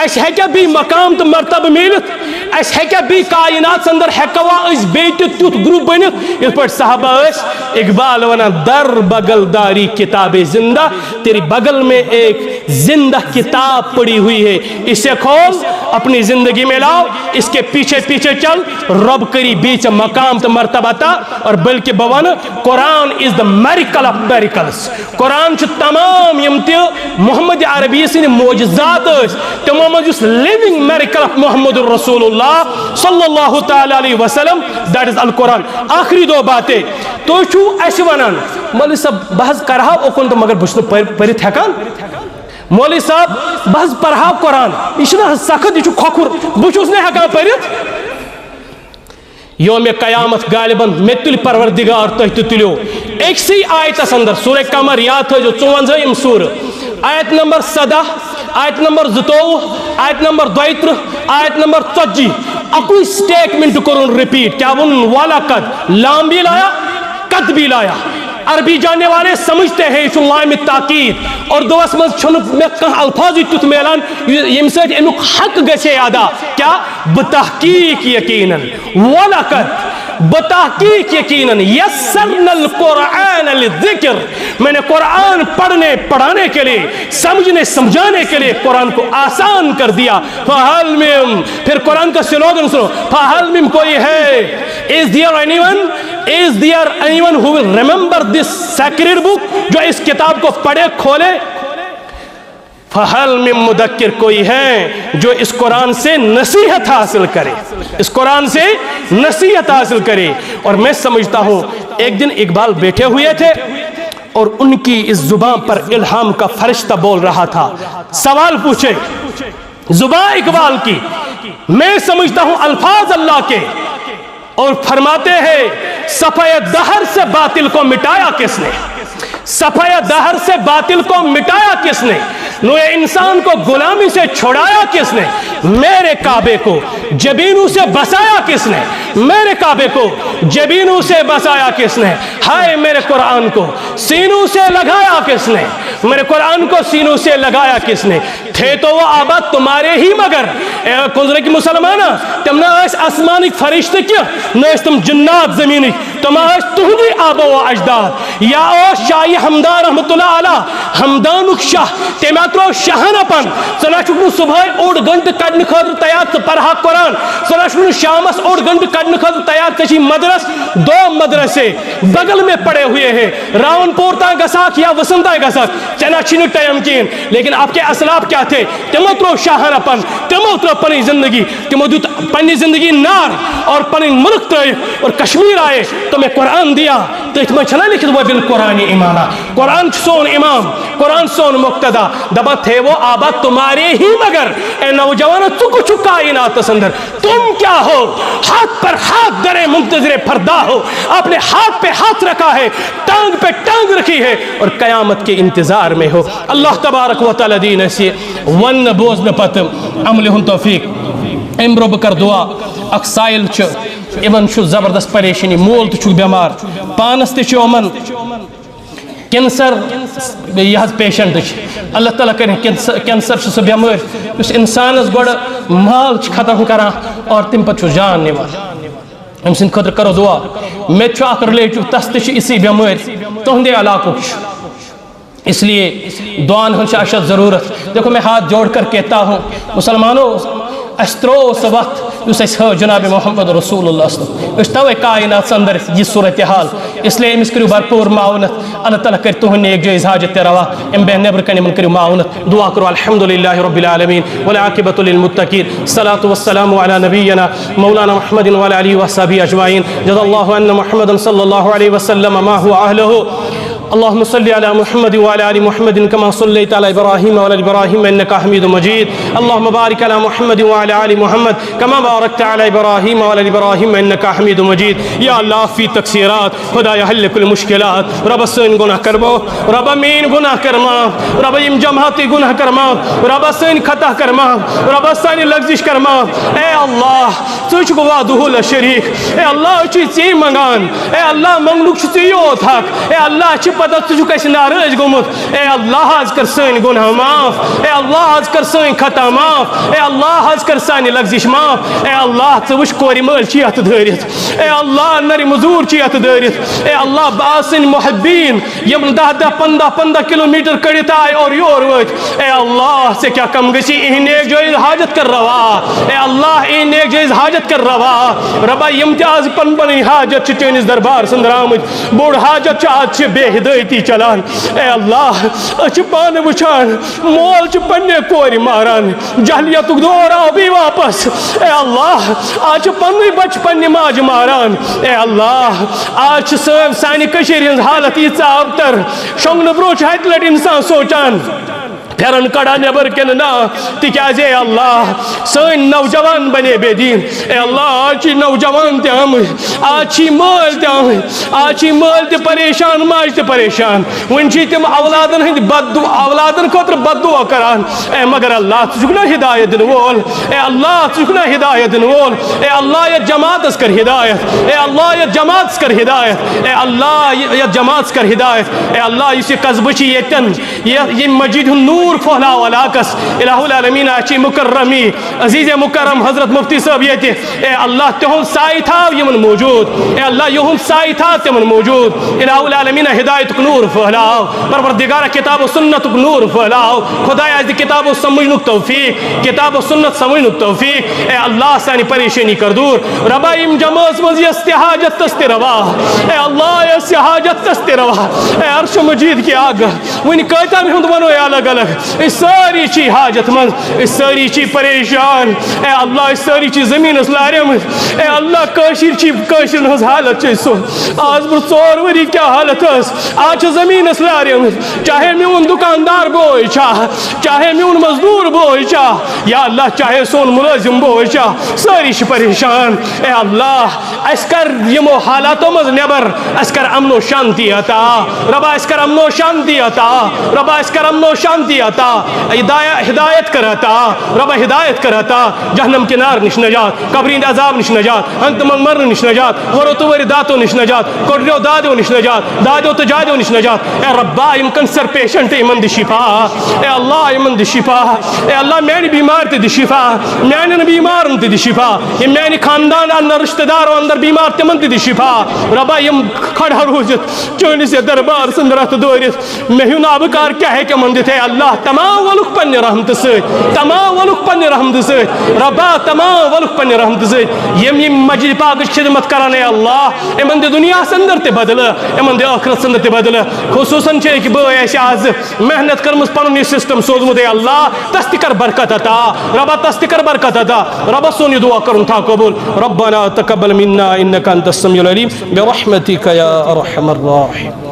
اس ہے کیا بھی مقام تو مرتبہ میلت اس ہے کیا بھی کائنات اندر حکوا اس بیٹی تیوت گروپ بنت اس پر صحابہ اس اقبال ونا در بغل داری کتاب زندہ تیری بغل میں ایک زندہ کتاب پڑی ہوئی ہے اسے کھول اپنی زندگی میں لاؤ اس کے پیچھے پیچھے چل رب کری بیچ مقام تو مرتبہ تا اور بلکہ بوان قرآن is the miracle of miracles قرآن چھ تمام یمتی محمد عربی سے معجزات تمام اس living miracle of محمد رسول اللہ صلی اللہ تعالی علیہ وسلم that is القرآن آخری دو باتیں تو چھو ایسی ونان مولوی صاحب بحث کرہا اوکن تو مگر بچنو پریت ہیکان مولوی صاحب بحث پرہا قرآن اشنا سخت یہ کھوکھر بچوس نے ہیکان پریت یوم قیامت غالباً میں تل پروردگار تہ تلیو ایک سی آیت اندر سورہ قمر یاد تھا جو 54 سور آیت نمبر 17 آیت نمبر 22 آیت نمبر 22 آیت نمبر 40 اکوئی سٹیٹمنٹ کرون ریپیٹ کیا ون والا قد لام بھی لایا قد بھی لایا عربی جاننے والے سمجھتے ہیں اس لام تاکید اور دوست میں چھن میں کہاں الفاظ تیت میلان یم سیٹ انو حق گسے ادا کیا بتحقیق یقیناً وَلَقَدْ بتحقیق یقیناً یسرنا القرآن للذکر میں نے قرآن پڑھانے کے لیے سمجھنے سمجھانے کے لیے قرآن کو آسان کر دیا فَهَلْ مِم پھر قرآن کا سلوگن سنو فَهَلْ مِم کوئی ہے is there anyone who will remember this sacred book جو اس کتاب کو پڑھے کھولے فَهَلْ مِن مُدَكِّر کوئی ہے جو اس قرآن سے نصیحت حاصل کرے اس قرآن سے نصیحت حاصل کرے اور میں سمجھتا ہوں ایک دن اقبال بیٹھے ہوئے تھے اور ان کی اس زبان پر الہام کا فرشتہ بول رہا تھا سوال پوچھے زبان اقبال کی میں سمجھتا ہوں الفاظ اللہ کے اور فرماتے ہیں صفحہ دہر سے باطل کو مٹایا کس نے صفحہ دہر سے باطل کو مٹایا کس نے نوع انسان کو غلامی سے چھڑایا کس نے میرے کعبے کو جبینوں سے بسایا کس نے میرے کعبے کو جبینوں سے بسایا کس نے ہائے میرے قرآن کو سینوں سے لگایا کس نے میرے قرآن کو سینوں سے لگایا کس نے تھے تو وہ آباد تمہارے ہی مگر اے کنزرے کی مسلمانہ تم نہ اس آسمانی فرشتے کیا نہ اس تم جنات زمینی تم اس تہنی آبا و اجداد یا او شاہی حمدان رحمت اللہ علیہ حمدانک شاہ تیماترو شاہن اپن سنا شکر صبح اوڑ گنٹ کڑن خاطر تیار پرہا قرآن سنا شکر شامس اوڑ گنٹ کڑن خاطر تیار کشی مدرس دو مدرسے بغل میں پڑے ہوئے ہیں راون پورتا گساک یا وسنتا گساک چنا چھن ٹائم کین لیکن آپ کے اسلاف کیا تھے تیماترو شاہن اپن تیماترو پنی زندگی تیماترو پنی زندگی نار اور پنی ملک ترائے اور کشمیر آئے تو میں قرآن دیا تتھ من چھنا لکھت وہ بالقرآن ایمانا قرآن سون امام قرآن سون مقتدا دبا تھے وہ آباد تمہارے ہی مگر اے نوجوان تو کچھ کائنات اندر تم کیا ہو ہاتھ پر ہاتھ درے منتظر پردہ ہو اپنے ہاتھ پہ ہاتھ رکھا ہے ٹانگ پہ ٹانگ رکھی ہے اور قیامت کے انتظار میں ہو اللہ تبارک و تعالی دین ایسی ون بوز میں پت عمل ہن توفیق امرو بکر دعا اک سائل چھ ایمن چھو زبردست پریشانی مول تو چھو بیمار پانس تے چھو امن کینسر یہ پیشنٹ اللہ تعالیٰ کریں کینسر سے بیمار اس انسان گوڑ مال ختم کران اور تم پتہ جان نوان ام سند خطر کرو دعا میں اخ ریلیٹو تس تہ اسی بیمار تہندے علاقوں اس لیے دعان ہن اشد ضرورت دیکھو میں ہاتھ جوڑ کر کہتا ہوں مسلمانوں اس ترو سہ وقت اس ہو جناب محمد رسول اللہ صلی اللہ علیہ وسلم اس توے کائنات اندر یہ صورتحال اس لیے امس کرو بھرپور معاونت اللہ تعالیٰ کر تہن ایک جائز حاجت روا ام بہ نبر کن کرو معاونت دعا کرو الحمدللہ رب العالمین والعاقبۃ للمتقین الصلاۃ والسلام علی نبینا مولانا محمد وعلى آلہ وصحبہ اجمعین جزا اللہ ان محمد صلی اللہ علیہ وسلم ما هو اہلہ اللهم صل على محمد وعلى آل محمد كما صليت على إبراهيم وعلى إبراهيم إنك حميد مجيد اللهم بارك على محمد وعلى آل محمد كما باركت على إبراهيم وعلى إبراهيم إنك حميد مجيد يا الله في تقصيرات خدا يحل كل مشكلات رب سين گناہ کرمو رب مين گناہ کرما رب یم جماعتی گناہ کرما رب سين خطا کرما رب سين لغزش کرما اے اللہ تجھ کو وعدہ الشریک اے اللہ چی منگان اے اللہ منگنک چی یوت حق اے اللہ چی پتہ تجھو کیسے ناراض گومت اے اللہ آج کر سین گناہ معاف اے اللہ آج کر سین خطا معاف اے اللہ آج کر سانی لغزش معاف اے اللہ ژوچ کور مل چی ات دھرت اے اللہ نری مزور چی ات دھرت اے اللہ باسن محبین یم 10-15 کلومیٹر کڑت آئے اور یور وت اے اللہ سے کیا کم گسی ان ایک جائز حاجت کر روا اے اللہ ان ایک جائز حاجت کر روا ربا یم تاز پن پن حاجت چینس دربار سندر آمد بوڑ حاجت آج بے ہدایتی چلان اے اللہ اچھ پان وچھان مول چھ پنے کوری ماران جہلیت دور آو بھی واپس اے اللہ آج پنوی بچ پنے ماج ماران اے اللہ آج سانی کشیر حالت یہ چاوتر شنگن بروچ ہیت لٹ انسان سوچان پھرن کڑا نبر کن نا تکیاز اے اللہ سن نوجوان بنے بے دین اے اللہ آچی نوجوان تے آمد آچی مال تے آمد آچی مال تے پریشان ماج تے پریشان ونچی تم اولادن ہند بدو اولادن خطر بدو کران اے مگر اللہ تجھنا ہدایت دن وول اے اللہ تجھنا ہدایت دن وول اے اللہ یہ جماعت اس کر ہدایت اے اللہ یہ جماعت اس کر ہدایت اے اللہ یہ جماعت اس کر ہدایت اے اللہ اسی قذبچی یتن یہ مجید نور پھولا ولاکس الہ العالمین آچی مکرمی عزیز مکرم حضرت مفتی صاحب یہ اے اللہ تہن سائی تھا یمن موجود اے اللہ یہن سائی تھا تمن موجود الہ العالمین ہدایت نور پھولاو پروردگار کتاب و سنت نور پھولاو خدا از کتاب و سمجھنک توفیق کتاب و سنت سمجھنک توفیق اے اللہ سانی پریشانی کر دور ربا ام جماز مزی استحاجت تست روا اے اللہ استحاجت تست روا اے عرش مجید کی آگ ونی کہتا بھی ہند ونو اے الگ الگ اس ساری چی حاجت من اس ساری چی پریشان اے اللہ اس ساری چی زمین اس لارے من اے اللہ کاشر چی کاشر نوز حالت چی سو آج بر سور وری کیا حالت اس آج زمین اس لارے من چاہے میون دکاندار بوئی چاہ چاہے میون مزدور بوئی چاہ یا اللہ چاہے سون ملازم بوئی چاہ ساری چی پریشان اے اللہ اس کر یمو حالاتو مز نبر اس کر امن و شانتی عطا ربا اس کر امن و شانتی عطا ربا اس کر امن و شانتی عطا ہدایت کرتا ربا ہدایت کرتا جہنم کے نار نش نجات قبرین عذاب نش نجات انت من مرن نش نجات ورو تو ور داتو نش نجات کوڑیو دادو نش نجات دادو تو جادو نش نجات اے ربا ام کنسر پیشنٹ ایمن دی شفا اے اللہ ایمن دی شفا اے اللہ میری بیمار تے دی شفا میانن بیمار تے دی شفا یہ میانی خاندان اندر رشتہ دار اندر بیمار تے من دی شفا ربا یم کھڑا روزت چونی سے دربار سندرات دورت میں ہوں نابکار کیا ہے کہ من دیتے اللہ اللہ تمام ولک پنہ رحمت ست تمام ولک پنہ رحمت ست ربا تمام ولک پنہ رحمت ست یم مسجد پاک خدمت کران اے اللہ امن دے دنیا اندر تے بدل امن دے آخرت اندر تے بدل خصوصاً چھے کہ بھائی ایسے آز محنت کرمس پنن یہ سسٹم سوزمت اے اللہ تس تہ کر برکت عطا ربا تس تہ کر برکت عطا ربا سون دعا کرن تھا قبول ربنا تقبل منا انك انت السميع العليم برحمتك يا ارحم الراحمين.